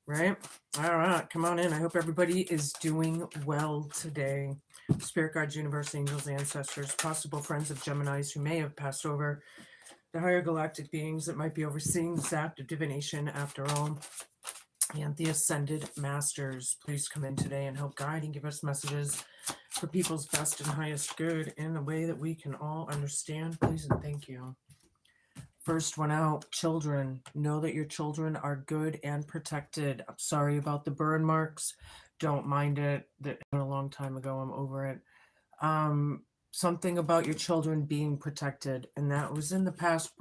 right? All right, come on in. I hope everybody is doing well today. Spirit guides, universe, angels, ancestors, possible friends of Geminis who may have passed over, the higher galactic beings that might be overseeing this act of divination after all, and the ascended masters. Please come in today and help guide and give us messages for people's best and highest good in a way that we can all understand. Please and thank you. First one out, children. Know that your children are good and protected. I'm sorry about the burn marks. Don't mind it. That happened a long time ago. I'm over it. Something about your children being protected, and that was in the past,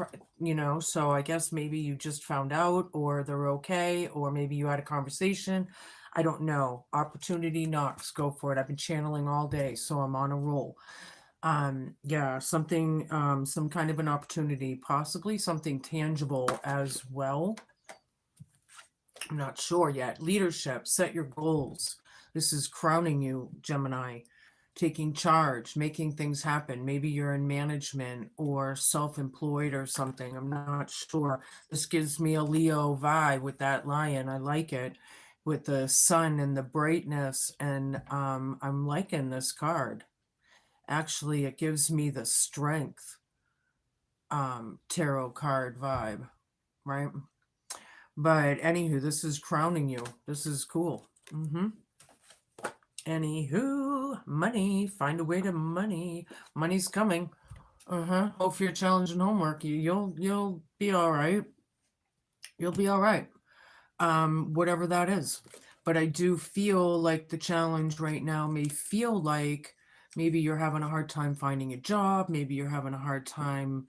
so I guess maybe you just found out, or they're okay, or maybe you had a conversation. I don't know. Opportunity knocks. Go for it. I've been channeling all day, so I'm on a roll. Yeah, something, some kind of an opportunity, possibly something tangible as well. I'm not sure yet. Leadership, set your goals. This is crowning you, Gemini. Taking charge, making things happen. Maybe you're in management or self-employed or something. I'm not sure. This gives me a Leo vibe with that lion. I like it, with the sun and the brightness, and I'm liking this card. Actually, it gives me the strength tarot card vibe, right? But anywho, this is crowning you. This is cool. Anywho, money. Find a way to money. Money's coming. Hope for your challenge and homework. You'll be all right. You'll be all right. Whatever that is. But I do feel like the challenge right now may feel like maybe you're having a hard time finding a job. Maybe you're having a hard time.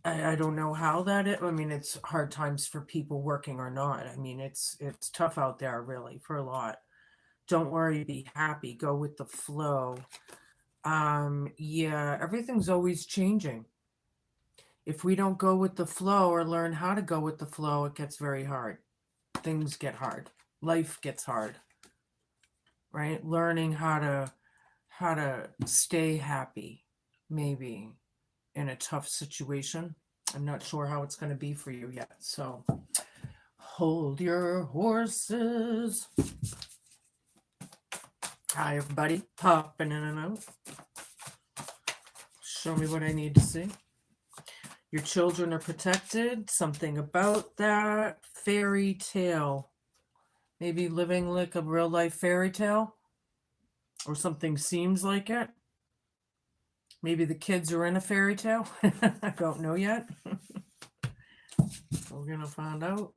I don't know how that is. I mean, it's hard times for people working or not. I mean, it's tough out there, really, for a lot. Don't worry, be happy, go with the flow. Yeah, everything's always changing. If we don't go with the flow or learn how to go with the flow, it gets very hard. Things get hard. Life gets hard. Right? Learning how to stay happy, maybe, in a tough situation. I'm not sure how it's going to be for you yet. So hold your horses. Hi, everybody. Popping in and out. Show me what I need to see. Your children are protected. Something about that. Fairy tale. Maybe living like a real life fairy tale. Or something seems like it. Maybe the kids are in a fairy tale. I don't know yet. We're going to find out.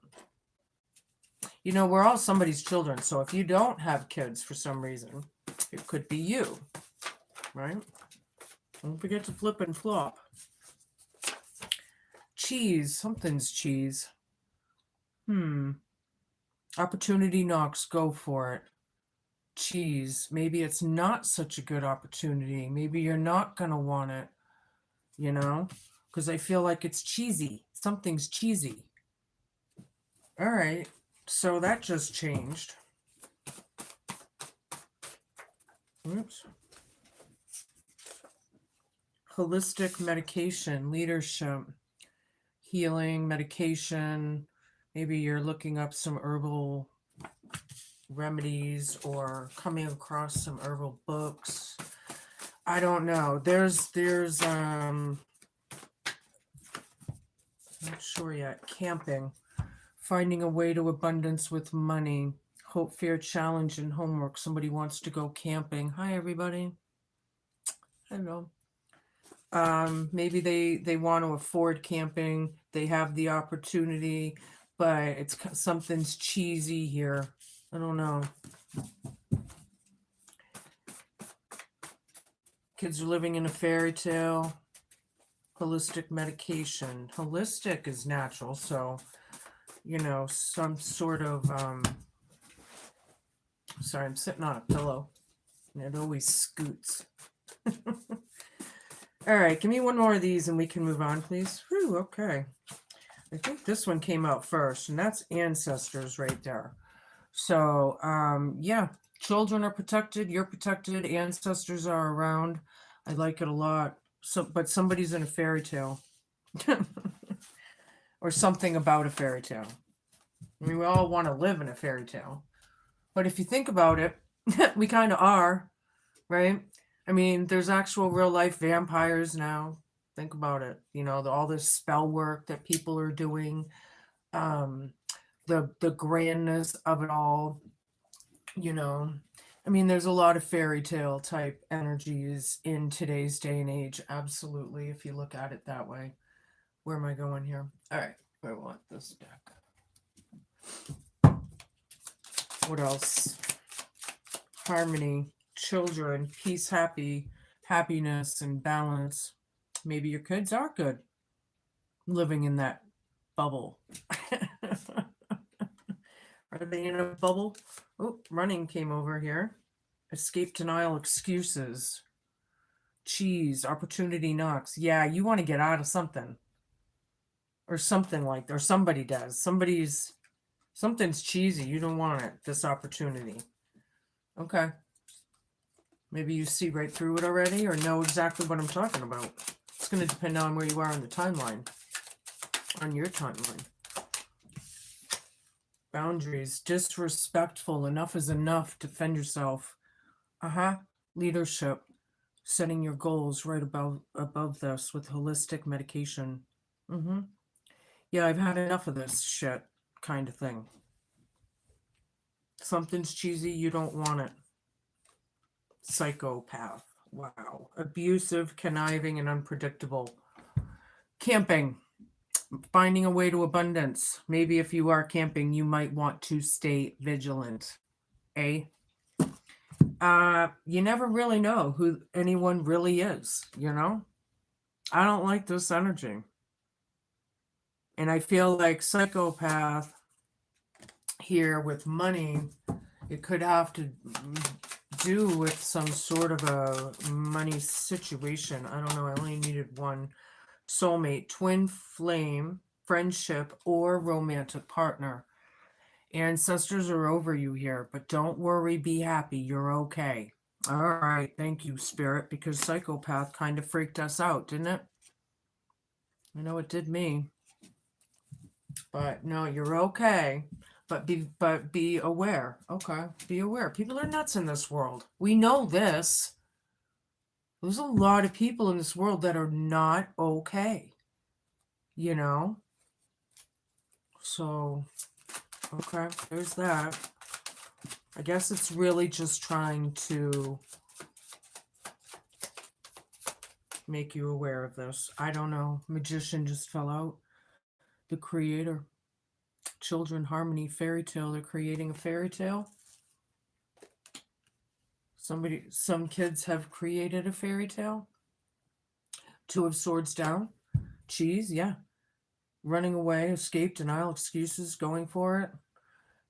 You know, we're all somebody's children. So if you don't have kids for some reason, it could be you. Right? Don't forget to flip and flop. Cheese. Something's cheese. Opportunity knocks. Go for it. Cheese. Maybe it's not such a good opportunity. Maybe you're not going to want it. You know? Because I feel like it's cheesy. Something's cheesy. All right. So that just changed. Oops. Holistic medication, leadership, healing, medication. Maybe you're looking up some herbal remedies or coming across some herbal books. I don't know. There's not sure yet. Camping, finding a way to abundance with money, hope, fear, challenge, and homework. Somebody wants to go camping. Hi, everybody. Hello. Maybe they want to afford camping. They have the opportunity, but it's something's cheesy here. I don't know. Kids are living in a fairy tale. Holistic medication. Holistic is natural, so some sort of sorry, I'm sitting on a pillow and it always scoots. All right, give me one more of these and we can move on, please. Whew, okay. I think this one came out first, and that's ancestors right there. So, yeah, children are protected, you're protected, ancestors are around. I like it a lot. So, but somebody's in a fairy tale. Or something about a fairy tale. I mean, we all want to live in a fairy tale. But if you think about it, we kind of are, right? I mean, there's actual real life vampires now. Think about it. You know, all this spell work that people are doing, um, the grandness of it all, you know. I mean, there's a lot of fairy tale type energies in today's day and age. Absolutely, if you look at it that way. Where am I going here? All right, I want this deck. What else? Harmony, children, peace, happiness, and balance. Maybe your kids are good living in that bubble. Are they in a bubble? Oh, running came over here. Escape, denial, excuses. Cheese, opportunity knocks. Yeah, you want to get out of something. Or something like that. Or somebody does. Something's cheesy. You don't want it. This opportunity. Okay. Maybe you see right through it already or know exactly what I'm talking about. It's going to depend on where you are on the timeline. On your timeline. Boundaries. Disrespectful. Enough is enough. Defend yourself. Leadership. Setting your goals right above this with holistic medication. Yeah, I've had enough of this shit kind of thing. Something's cheesy, you don't want it. Psychopath. Wow. Abusive, conniving, and unpredictable. Camping. Finding a way to abundance. Maybe if you are camping, you might want to stay vigilant. You never really know who anyone really is, you know? I don't like this energy. And I feel like psychopath here with money, it could have to do with some sort of a money situation. I don't know. I only needed one. Soulmate, twin flame, friendship, or romantic partner. Ancestors are over you here, but don't worry, be happy. You're okay. All right. Thank you, Spirit, because psychopath kind of freaked us out, didn't it? I know it did me. But no, you're okay. But be aware. Okay. Be aware. People are nuts in this world. We know this. There's a lot of people in this world that are not okay. You know? So, okay, there's that. I guess it's really just trying to make you aware of this. I don't know. Magician just fell out. The creator. Children, harmony, fairy tale. They're creating a fairy tale. Some kids have created a fairy tale. Two of Swords down. Cheese, yeah. Running away, escape, denial, excuses, going for it.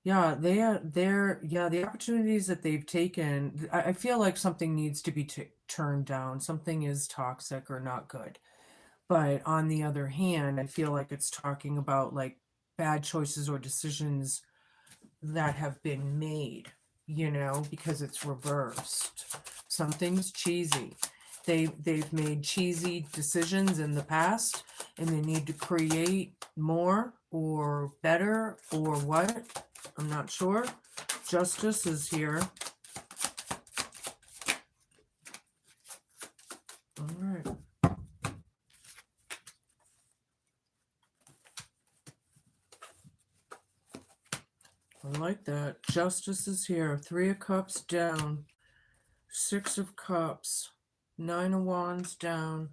Yeah, the opportunities that they've taken, I feel like something needs to be turned down. Something is toxic or not good. But on the other hand, I feel like it's talking about like bad choices or decisions that have been made, you know, because it's reversed. Something's cheesy. They've made cheesy decisions in the past and they need to create more or better or what? I'm not sure. Justice is here. All right. I like that. Justice is here. 3 of Cups down. 6 of Cups. 9 of Wands down.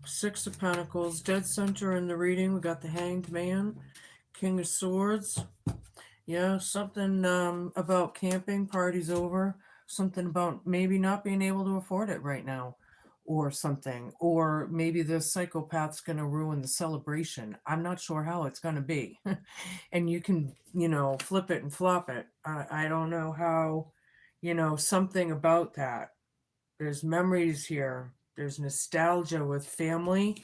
6 of Pentacles. Dead center in the reading. We got the Hanged Man. King of Swords. Yeah, something about camping, party's over. Something about maybe not being able to afford it right now. Or something. Or maybe the psychopath's going to ruin the celebration. I'm not sure how it's going to be. And you can, you know, flip it and flop it. I don't know how, you know, something about that. There's memories here. There's nostalgia with family.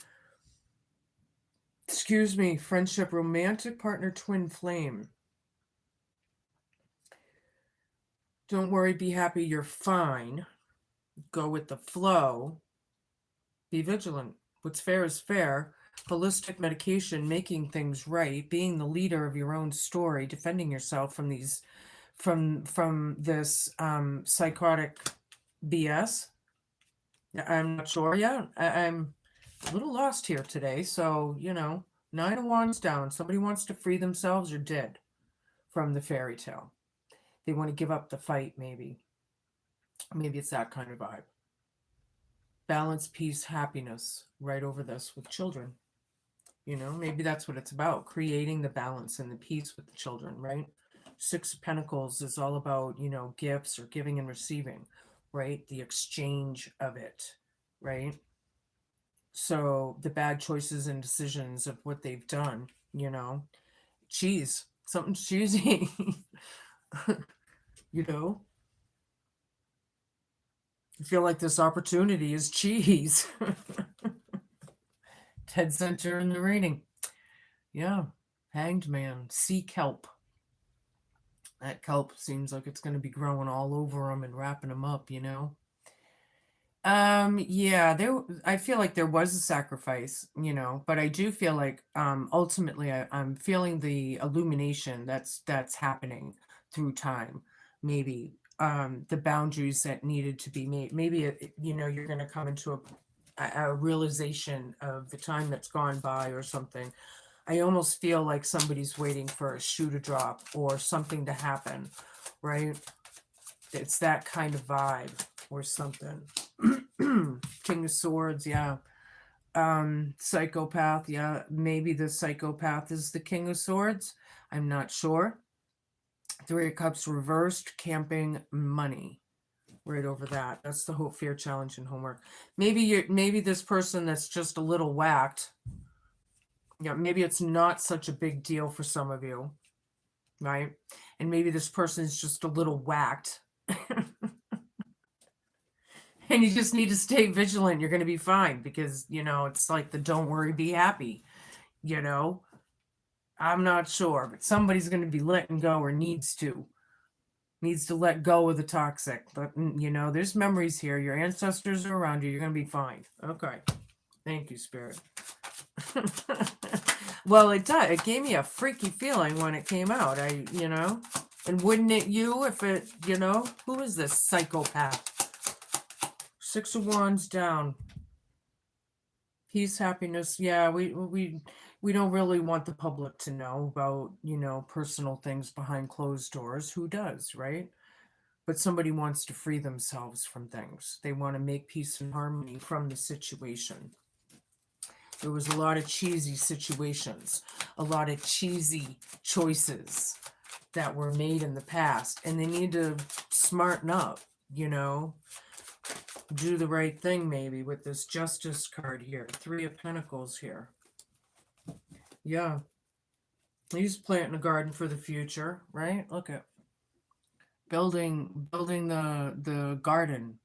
Excuse me, friendship, romantic partner, twin flame. Don't worry, be happy, you're fine. Go with the flow. Be vigilant. What's fair is fair. holistic medication, making things right, being the leader of your own story, defending yourself from these from this psychotic BS. I'm not sure. Yeah, I'm a little lost here today. So, Nine of Wands down. Somebody wants to free themselves or did from the fairy tale. They want to give up the fight, maybe. Maybe it's that kind of vibe. Balance, peace, happiness, right over this with children. Maybe that's what it's about, creating the balance and the peace with the children, right? Six of Pentacles is all about, gifts or giving and receiving, right? The exchange of it, right? So the bad choices and decisions of what they've done, cheese, something cheesy, you know? I feel like this opportunity is cheese. Dead center in the reading. Yeah. Hanged Man. Seek help. That kelp seems like it's going to be growing all over them and wrapping them up, Yeah, I feel like there was a sacrifice, but I do feel like ultimately I'm feeling the illumination that's happening through time. Maybe the boundaries that needed to be made. Maybe you're going to come into a realization of the time that's gone by or something. I almost feel like somebody's waiting for a shoe to drop or something to happen, right? It's that kind of vibe or something. King of Swords, yeah. Psychopath, yeah. Maybe the psychopath is the King of Swords. I'm not sure. Three of Cups reversed, camping, money. Right over that. That's the hope, fear, challenge, and homework. Maybe this person that's just a little whacked. Yeah, maybe it's not such a big deal for some of you, right? And maybe this person is just a little whacked. And you just need to stay vigilant. You're going to be fine because, it's like the don't worry, be happy, I'm not sure, but somebody's going to be letting go or needs to let go of the toxic. But, there's memories here. Your ancestors are around you. You're going to be fine. Okay. Thank you, Spirit. Well, it does. It gave me a freaky feeling when it came out. And wouldn't it you if it, who is this psychopath? Six of Wands down. Peace, happiness. Yeah, we don't really want the public to know about, personal things behind closed doors. Who does, right? But somebody wants to free themselves from things. They want to make peace and harmony from the situation. There was a lot of cheesy situations, a lot of cheesy choices that were made in the past, and they need to smarten up, do the right thing maybe with this Justice card here. Three of Pentacles here. Yeah. He's planting a garden for the future, right? Look at building the garden,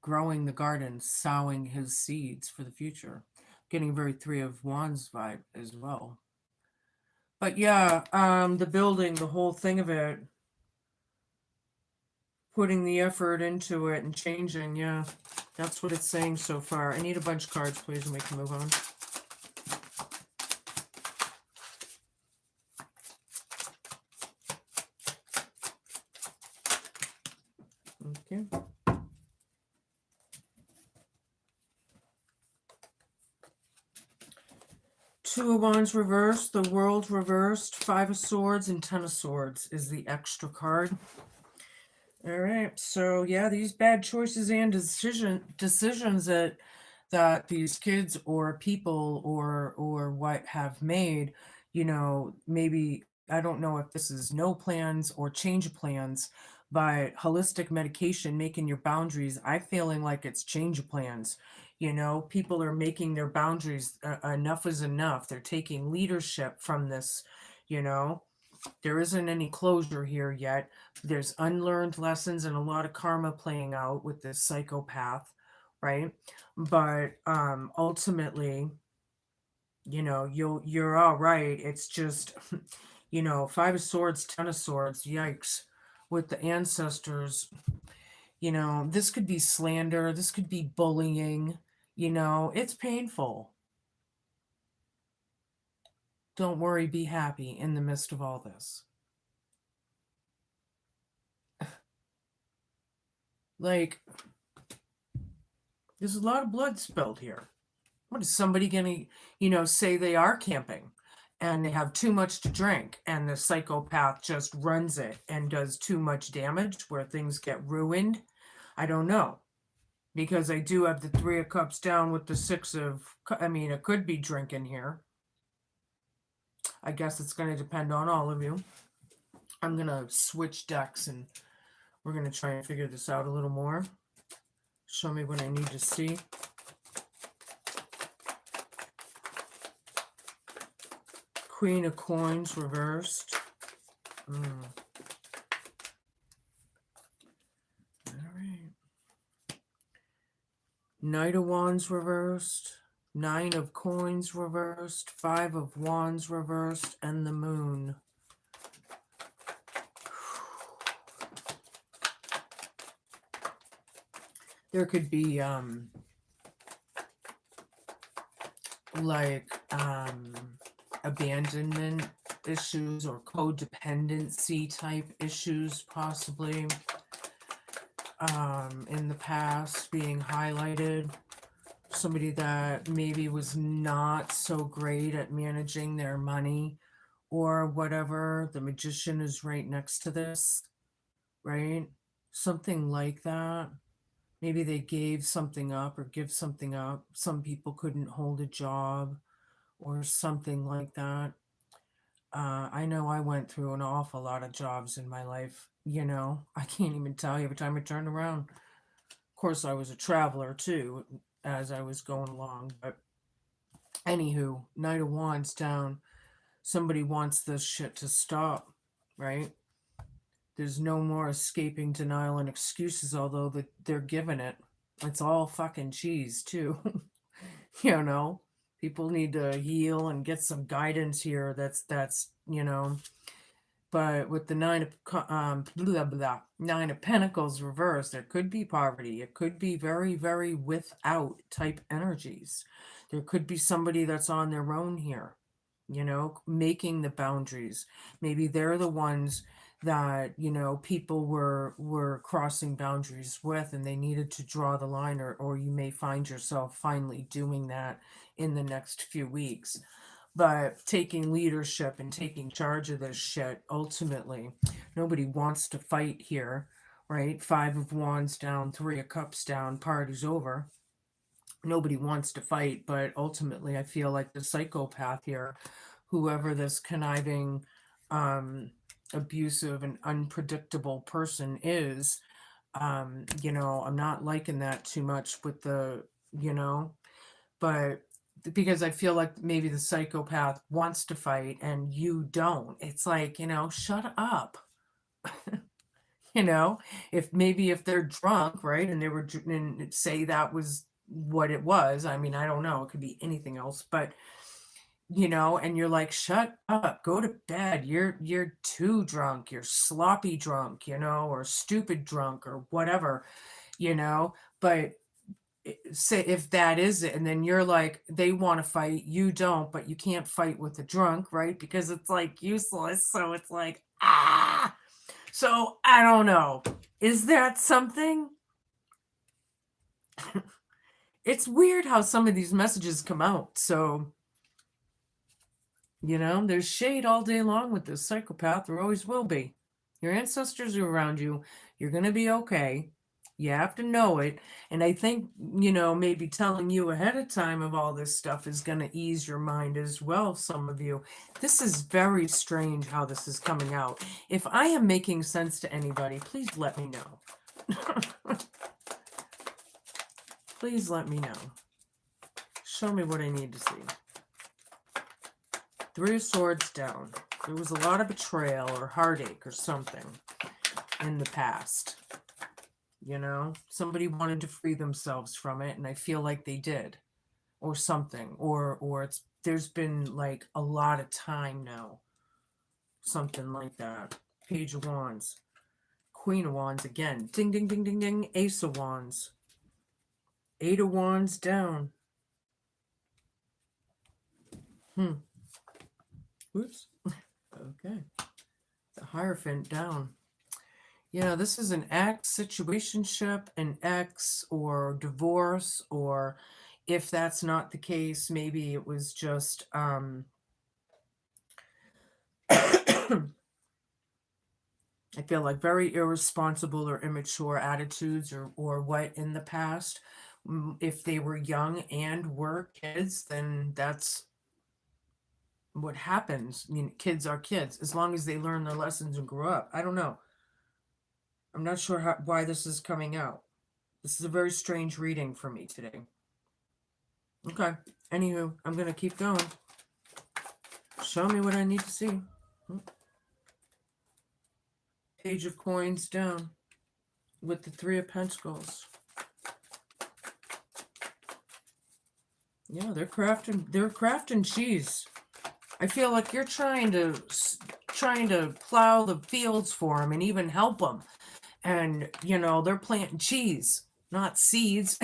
growing the garden, sowing his seeds for the future. Getting a very Three of Wands vibe as well. But yeah, the building, the whole thing of it, putting the effort into it and changing, yeah. That's what it's saying so far. I need a bunch of cards, please, and we can move on. Okay. Two of Wands reversed, the World reversed, Five of Swords, and Ten of Swords is the extra card. All right, so yeah, these bad choices and decisions that these kids or people or what have made, maybe I don't know if this is no plans or change of plans, but holistic medication, making your boundaries, I'm feeling like it's change of plans. People are making their boundaries. Enough is enough. They're taking leadership from this. There isn't any closure here yet. There's unlearned lessons and a lot of karma playing out with this psychopath, right? But ultimately, you're all right. It's just, Five of Swords, Ten of Swords, yikes. With the ancestors, this could be slander, this could be bullying, it's painful. Don't worry, be happy in the midst of all this. Like, there's a lot of blood spilled here. What is somebody gonna, say they are camping and they have too much to drink and the psychopath just runs it and does too much damage where things get ruined? I don't know. Because I do have the 3 of Cups down with the 6 of, it could be drinking here. I guess it's going to depend on all of you. I'm going to switch decks and we're going to try and figure this out a little more. Show me what I need to see. Queen of Coins reversed. All right. Knight of Wands reversed. 9 of Coins reversed. 5 of Wands reversed. And the Moon. There could be abandonment issues or codependency type issues possibly in the past being highlighted. Somebody that maybe was not so great at managing their money or whatever. The Magician is right next to this, right? Something like that. Maybe they gave something up or give something up. Some people couldn't hold a job or something like that. I know I went through an awful lot of jobs in my life. I can't even tell you every time I turned around. Of course, I was a traveler too as I was going along. But anywho, Knight of Wands down. Somebody wants this shit to stop, right? There's no more escaping denial and excuses, although they're giving it. It's all fucking cheese, too. People need to heal and get some guidance here. That's But with the 9 of Pentacles reversed, there could be poverty. It could be very, very without type energies. There could be somebody that's on their own here, making the boundaries. Maybe they're the ones that people were crossing boundaries with and they needed to draw the line, or you may find yourself finally doing that in the next few weeks. But taking leadership and taking charge of this shit, ultimately, nobody wants to fight here, right? 5 of Wands down, 3 of Cups down, party's over. Nobody wants to fight, but ultimately I feel like the psychopath here, whoever this conniving, abusive and unpredictable person is, I'm not liking that too much with the, but because I feel like maybe the psychopath wants to fight and you don't. It's like, shut up. If they're drunk, right, and they were, and say that was what it was. I don't know. It could be anything else, but and you're like, shut up, go to bed. You're too drunk. You're sloppy drunk, or stupid drunk or whatever, but say if that is it, and then you're like, they want to fight, you don't, but you can't fight with the drunk, right? Because it's like useless. So it's like, so I don't know. Is that something? It's weird how some of these messages come out. So there's shade all day long with this psychopath. There always will be. Your ancestors are around you. You're going to be okay. You have to know it. And I think, maybe telling you ahead of time of all this stuff is going to ease your mind as well, some of you. This is very strange how this is coming out. If I am making sense to anybody, please let me know. Please let me know. Show me what I need to see. 3 of Swords down. There was a lot of betrayal or heartache or something in the past. Somebody wanted to free themselves from it, and I feel like they did, or something, or there's been like a lot of time now, something like that. Page of Wands, Queen of Wands again, ding, ding, ding, ding, ding, Ace of Wands, 8 of Wands down. Oops. Okay. The Hierophant down. Yeah, this is an ex situationship, an ex or divorce, or if that's not the case, maybe it was just I feel like very irresponsible or immature attitudes or what in the past. If they were young and were kids, then that's what happens. I mean, kids are kids as long as they learn their lessons and grow up. I don't know. I'm not sure why this is coming out. This is a very strange reading for me today. Okay. Anywho, I'm going to keep going. Show me what I need to see. Page of Coins down with the Three of Pentacles. Yeah, they're crafting cheese. I feel like you're trying to plow the fields for them and even help them. And, you know, they're planting cheese, not seeds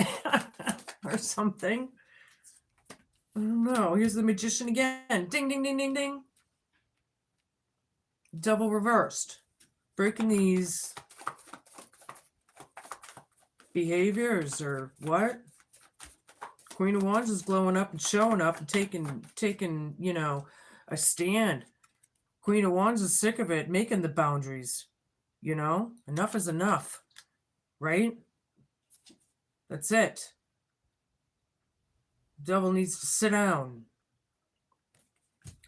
or something. I don't know. Here's the Magician again. Ding, ding, ding, ding, ding. Double reversed. Breaking these behaviors or what? Queen of Wands is glowing up and showing up and taking, you know, a stand. Queen of Wands is sick of it, making the boundaries. You know, enough is enough, right? That's it. Devil needs to sit down,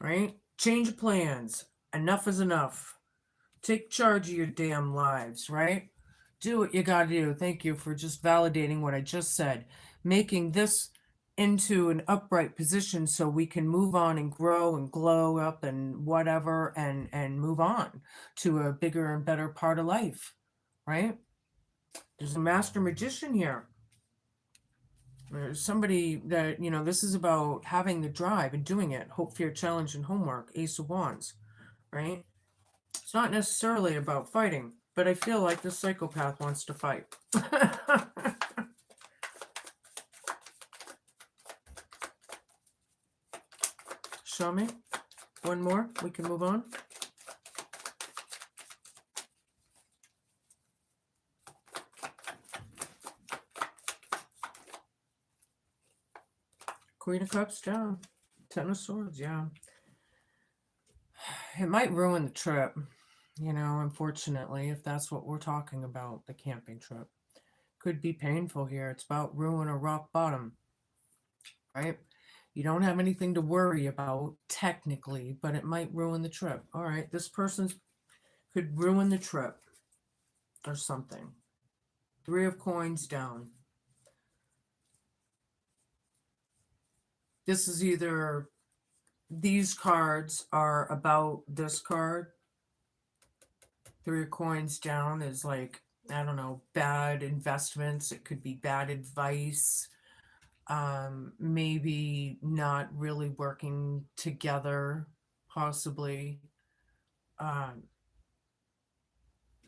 right? Change of plans. Enough is enough. Take charge of your damn lives, right? Do what you gotta do. Thank you for just validating what I just said. Making this into an upright position so we can move on and grow and glow up and whatever and move on to a bigger and better part of life, right? There's a master magician here. There's somebody that, you know, this is about having the drive and doing it. Hope, fear, challenge, and homework. Ace of Wands, right? It's not necessarily about fighting, but I feel like the psychopath wants to fight. Show me. One more. We can move on. Queen of Cups down. Ten of Swords, yeah. It might ruin the trip, you know, unfortunately, if that's what we're talking about, the camping trip. Could be painful here. It's about ruin or rock bottom, right? You don't have anything to worry about technically, but it might ruin the trip. All right, this person could ruin the trip or something. Three of Coins down. This is either these cards are about this card. Three of Coins down is like, I don't know, bad investments. It could be bad advice. Maybe not really working together, possibly.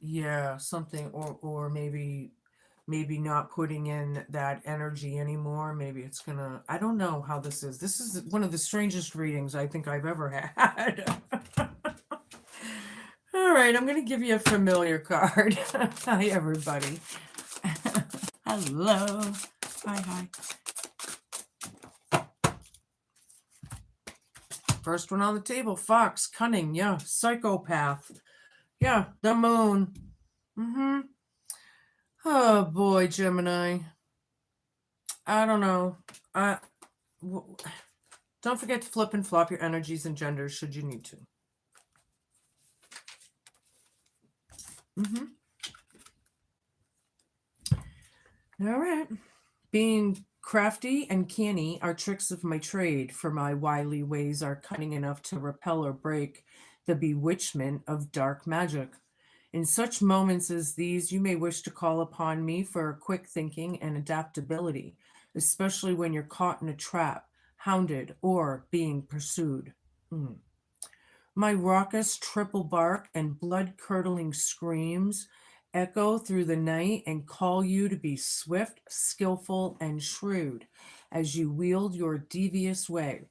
Yeah, something, or maybe not putting in that energy anymore. Maybe it's gonna, I don't know how this is. This is one of the strangest readings I think I've ever had. All right, I'm gonna give you a familiar card. Hi, everybody. Hello. Hi. First one on the table, Fox, cunning, yeah, psychopath. Yeah, the moon. Oh boy, Gemini. I don't know. Don't forget to flip and flop your energies and genders should you need to. All right. Being crafty and canny are tricks of my trade, for my wily ways are cunning enough to repel or break the bewitchment of dark magic. In such moments as these, you may wish to call upon me for quick thinking and adaptability, especially when you're caught in a trap, hounded, or being pursued. My raucous triple bark and blood-curdling screams echo through the night and call you to be swift, skillful, and shrewd as you wield your devious way.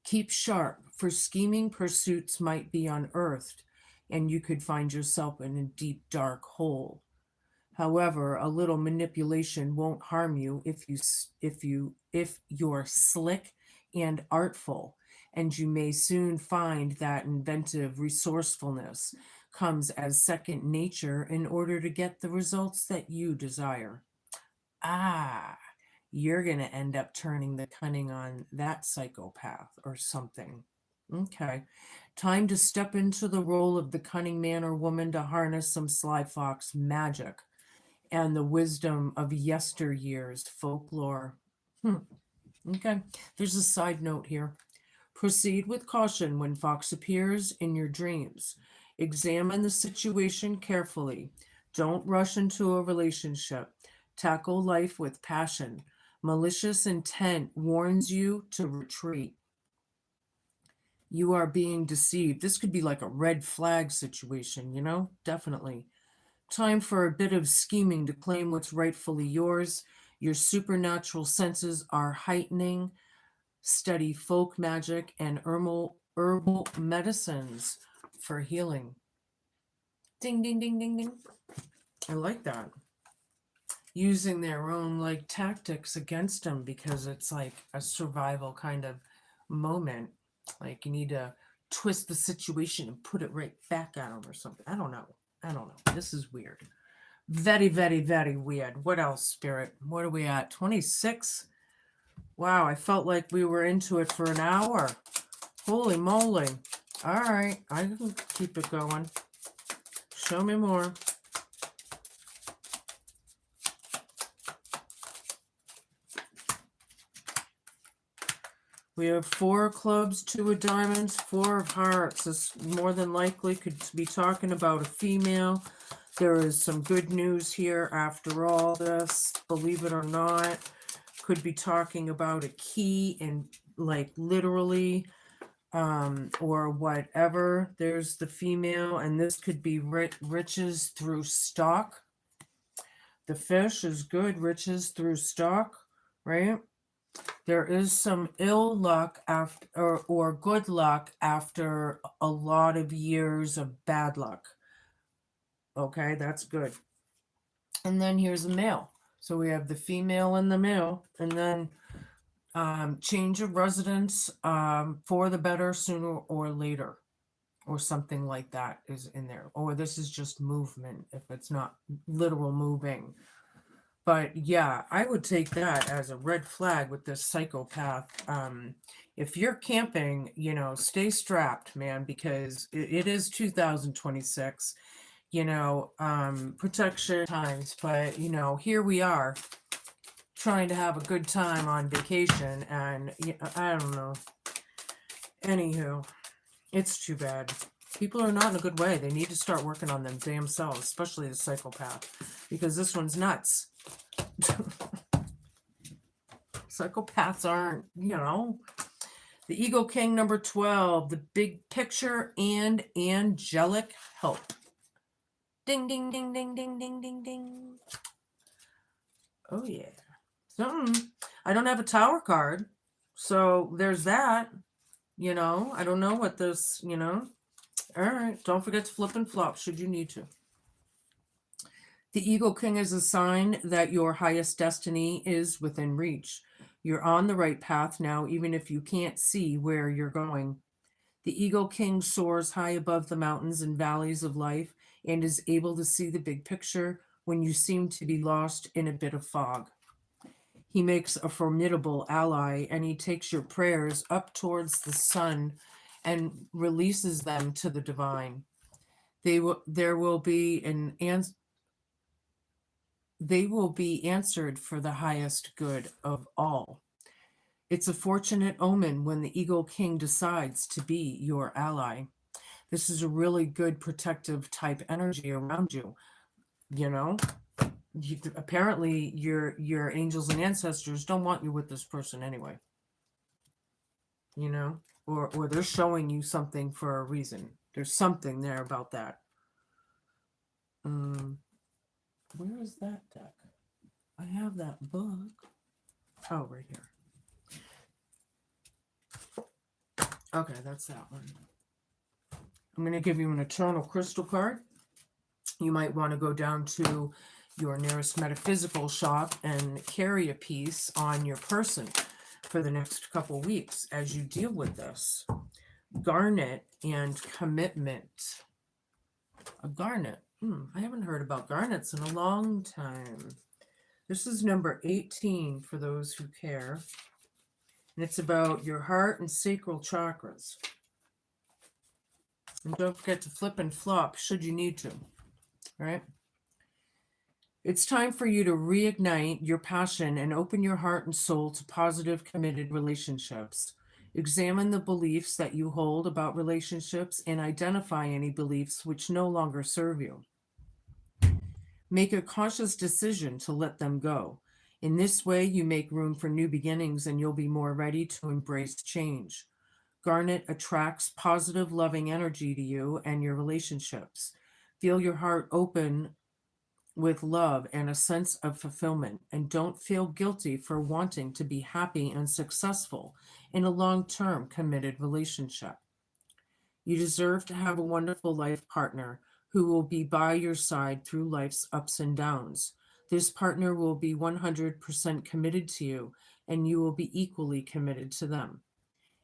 Keep sharp, for scheming pursuits might be unearthed, and you could find yourself in a deep, dark hole. However, a little manipulation won't harm you if you're slick and artful, and you may soon find that inventive resourcefulness comes as second nature in order to get the results that you desire. Ah, you're going to end up turning the cunning on that psychopath or something. Okay. Time to step into the role of the cunning man or woman to harness some sly fox magic and the wisdom of yesteryear's folklore. Okay. There's a side note here. Proceed with caution when fox appears in your dreams. Examine the situation carefully. Don't rush into a relationship. Tackle life with passion. Malicious intent warns you to retreat. You are being deceived. This could be like a red flag situation, you know? Definitely. Time for a bit of scheming to claim what's rightfully yours. Your supernatural senses are heightening. Study folk magic and herbal medicines for healing. Ding, ding, ding, ding, ding. I like that. Using their own like tactics against them because it's like a survival kind of moment. Like you need to twist the situation and put it right back at them or something. I don't know. This is weird. Very, very, very weird. What else, Spirit? What are we at? 26? Wow, I felt like we were into it for an hour. Holy moly. All right, I can keep it going. Show me more. We have 4 of clubs, 2 of diamonds, 4 of hearts. This more than likely could be talking about a female. There is some good news here after all this, believe it or not. Could be talking about a key and like literally or whatever. There's the female, and this could be riches through stock. The fish is good, riches through stock, right? There is some ill luck after or good luck after a lot of years of bad luck. Okay, that's good. And then here's a male. So we have the female and the male, and then change of residence for the better sooner or later, or something like that is in there. Or this is just movement if it's not literal moving. But yeah, I would take that as a red flag with this psychopath. If you're camping, you know, stay strapped, man, because it is 2026, you know, protection times. But, you know, here we are trying to have a good time on vacation. And I don't know. Anywho, it's too bad. People are not in a good way. They need to start working on them damn selves, especially the psychopath, because this one's nuts. Psychopaths aren't, you know. The Ego King number 12, the big picture and angelic help. Ding, ding, ding, ding, ding, ding, ding, ding. Oh, yeah. I don't have a tower card, so there's that. You know, I don't know what this, you know. All right, don't forget to flip and flop should you need to. The Ego King is a sign that your highest destiny is within reach. You're on the right path now, even if you can't see where you're going. The Ego King soars high above the mountains and valleys of life and is able to see the big picture when you seem to be lost in a bit of fog. He makes a formidable ally, and he takes your prayers up towards the sun and releases them to the divine. They will be answered for the highest good of all. It's a fortunate omen when the Ego King decides to be your ally. This is a really good protective type energy around you. You know, apparently your angels and ancestors don't want you with this person anyway. You know, or they're showing you something for a reason. There's something there about that. Where is that deck? I have that book. Oh, right here. Okay, that's that one. I'm going to give you an eternal crystal card. You might want to go down to your nearest metaphysical shop and carry a piece on your person for the next couple weeks as you deal with this. Garnet and commitment. A garnet. I haven't heard about garnets in a long time. This is number 18 for those who care. And it's about your heart and sacral chakras. And don't forget to flip and flop should you need to. Right? It's time for you to reignite your passion and open your heart and soul to positive, committed relationships. Examine the beliefs that you hold about relationships and identify any beliefs which no longer serve you. Make a conscious decision to let them go. In this way, you make room for new beginnings and you'll be more ready to embrace change. Garnet attracts positive, loving energy to you and your relationships. Feel your heart open with love and a sense of fulfillment, and don't feel guilty for wanting to be happy and successful in a long-term committed relationship. You deserve to have a wonderful life partner who will be by your side through life's ups and downs. This partner will be 100% committed to you, and you will be equally committed to them.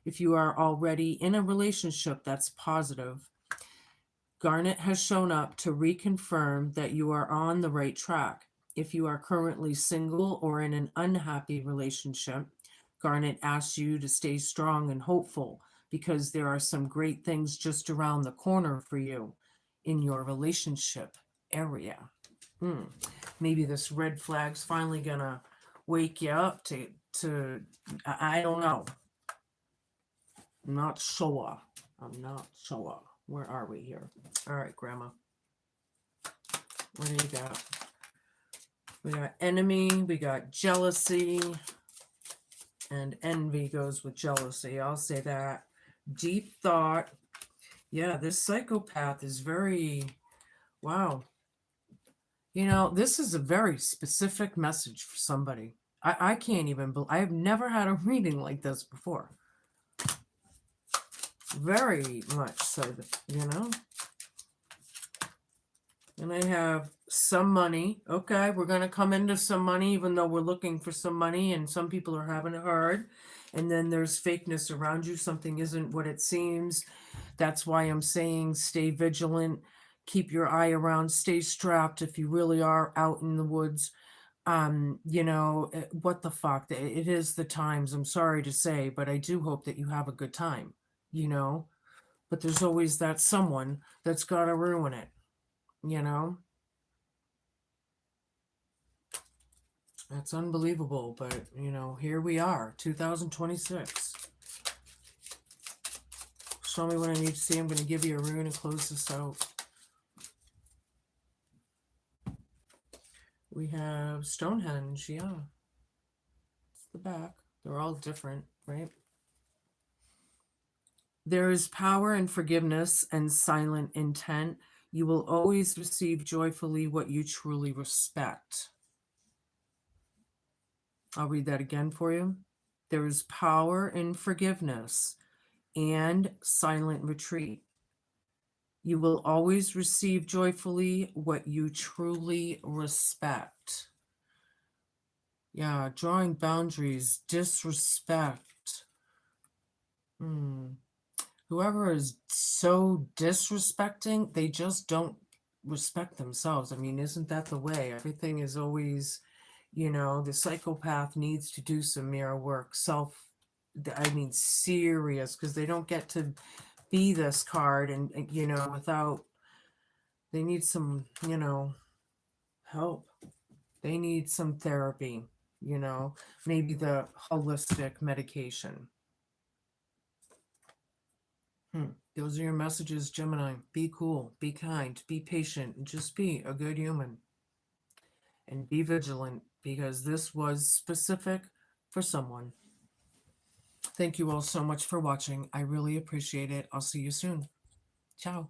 If you are already in a relationship that's positive, Garnet has shown up to reconfirm that you are on the right track. If you are currently single or in an unhappy relationship, Garnet asks you to stay strong and hopeful because there are some great things just around the corner for you in your relationship area. Maybe this red flag's finally gonna wake you up to I don't know. I'm not sure. Where are we here? All right, Grandma. What do you got? We got enemy, we got jealousy, and envy goes with jealousy. I'll say that. Deep thought. Yeah, this psychopath is very, wow. You know, this is a very specific message for somebody. I can't even believe, I have never had a reading like this before. Very much so, you know. And I have some money. Okay, we're going to come into some money, even though we're looking for some money, and some people are having it hard. And then there's fakeness around you. Something isn't what it seems. That's why I'm saying stay vigilant, keep your eye around, stay strapped if you really are out in the woods. You know, what the fuck? It is the times, I'm sorry to say, but I do hope that you have a good time, you know. But there's always that someone that's got to ruin it, you know. That's unbelievable, but you know, here we are, 2026. Show me what I need to see. I'm going to give you a rune and close this out. We have Stonehenge, yeah. It's the back. They're all different, right? There is power in forgiveness and silent intent. You will always receive joyfully what you truly respect. I'll read that again for you. There is power in forgiveness and silent retreat. You will always receive joyfully what you truly respect. Yeah, drawing boundaries, disrespect. Whoever is so disrespecting, they just don't respect themselves. I mean, isn't that the way? Everything is always, you know, the psychopath needs to do some mirror work, serious, because they don't get to be this card and you know, without, they need some, you know, help. They need some therapy, you know, maybe the holistic medication. Those are your messages, Gemini. Be cool, be kind, be patient, and just be a good human. And be vigilant, because this was specific for someone. Thank you all so much for watching. I really appreciate it. I'll see you soon. Ciao.